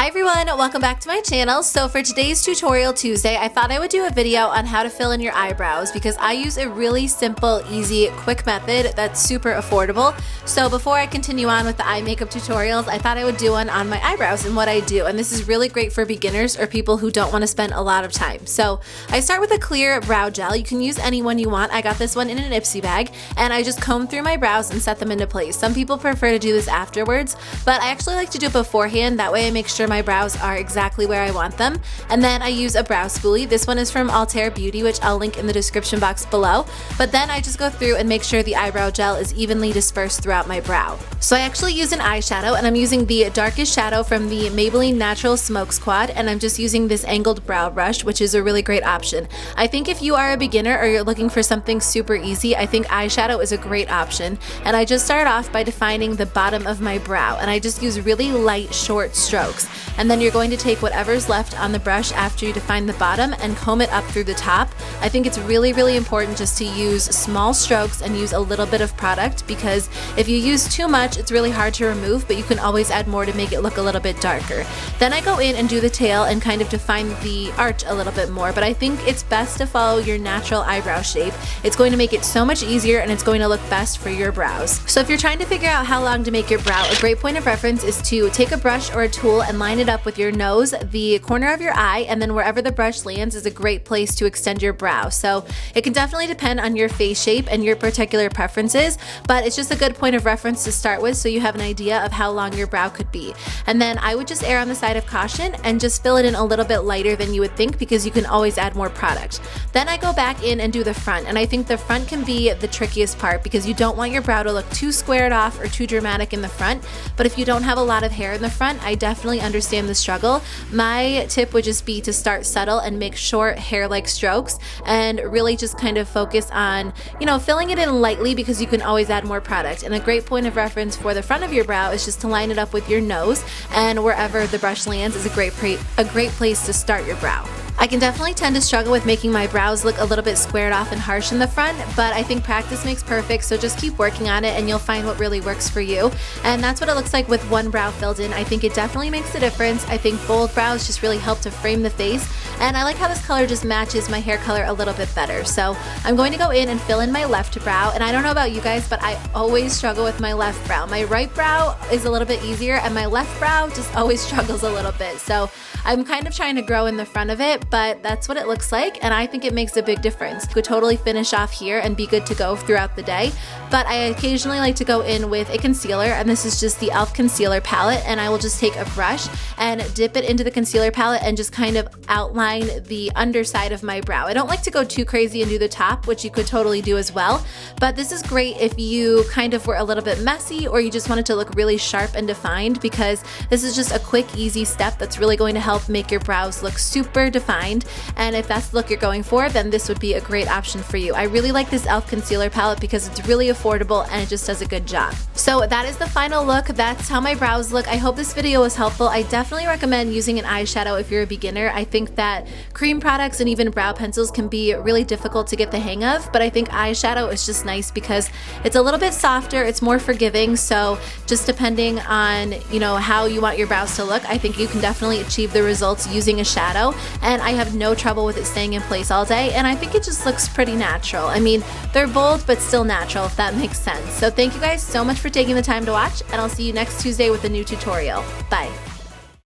Hi everyone, welcome back to my channel. So for today's Tutorial Tuesday, I thought I would do a video on how to fill in your eyebrows because I use a really simple, easy, quick method that's super affordable. So before I continue on with the eye makeup tutorials, I thought I would do one on my eyebrows and what I do. And this is really great for beginners or people who don't want to spend a lot of time. So I start with a clear brow gel. You can use any one you want. I got this one in an Ipsy bag and I just comb through my brows and set them into place. Some people prefer to do this afterwards, but I actually like to do it beforehand. That way I make sure my brows are exactly where I want them. And then I use a brow spoolie. This one is from Altair Beauty, which I'll link in the description box below. But then I just go through and make sure the eyebrow gel is evenly dispersed throughout my brow. So I actually use an eyeshadow and I'm using the darkest shadow from the Maybelline Natural Smoke Squad, and I'm just using this angled brow brush, which is a really great option. I think if you are a beginner or you're looking for something super easy, I think eyeshadow is a great option. And I just start off by defining the bottom of my brow, and I just use really light, short strokes. And then you're going to take whatever's left on the brush after you define the bottom and comb it up through the top. I think it's really, really important just to use small strokes and use a little bit of product, because if you use too much, it's really hard to remove, but you can always add more to make it look a little bit darker. Then I go in and do the tail and kind of define the arch a little bit more, but I think it's best to follow your natural eyebrow shape. It's going to make it so much easier and it's going to look best for your brows. So if you're trying to figure out how long to make your brow, a great point of reference is to take a brush or a tool and line it up with your nose, the corner of your eye, and then wherever the brush lands is a great place to extend your brow. So it can definitely depend on your face shape and your particular preferences, but it's just a good point of reference to start with so you have an idea of how long your brow could be. And then I would just err on the side of caution and just fill it in a little bit lighter than you would think, because you can always add more product. Then I go back in and do the front, and I think the front can be the trickiest part because you don't want your brow to look too squared off or too dramatic in the front. But if you don't have a lot of hair in the front, I definitely understand the struggle. My tip would just be to start subtle and make short hair-like strokes and really just kind of focus on, filling it in lightly, because you can always add more product. And a great point of reference for the front of your brow is just to line it up with your nose, and wherever the brush lands is a great place to start your brow. I can definitely tend to struggle with making my brows look a little bit squared off and harsh in the front, but I think practice makes perfect, so just keep working on it and you'll find what really works for you. And that's what it looks like with one brow filled in. I think it definitely makes a difference. I think bold brows just really help to frame the face, and I like how this color just matches my hair color a little bit better. So I'm going to go in and fill in my left brow, and I don't know about you guys, but I always struggle with my left brow. My right brow is a little bit easier, and my left brow just always struggles a little bit. So I'm kind of trying to grow in the front of it, but that's what it looks like, and I think it makes a big difference. You could totally finish off here and be good to go throughout the day, but I occasionally like to go in with a concealer, and this is just the e.l.f. concealer palette, and I will just take a brush and dip it into the concealer palette and just kind of outline the underside of my brow. I don't like to go too crazy and do the top, which you could totally do as well, but this is great if you kind of were a little bit messy or you just wanted to look really sharp and defined, because this is just a quick, easy step that's really going to help make your brows look super defined. And if that's the look you're going for, then this would be a great option for you. I really like this e.l.f. concealer palette because it's really affordable and it just does a good job. So that is the final look. That's how my brows look. I hope this video was helpful. I definitely recommend using an eyeshadow if you're a beginner. I think that cream products and even brow pencils can be really difficult to get the hang of, but I think eyeshadow is just nice because it's a little bit softer, it's more forgiving, so just depending on how you want your brows to look, I think you can definitely achieve the results using a shadow, and I have no trouble with it staying in place all day, and I think it just looks pretty natural. I mean, they're bold but still natural, if that makes sense. So thank you guys so much for taking the time to watch, and I'll see you next Tuesday with a new tutorial. Bye.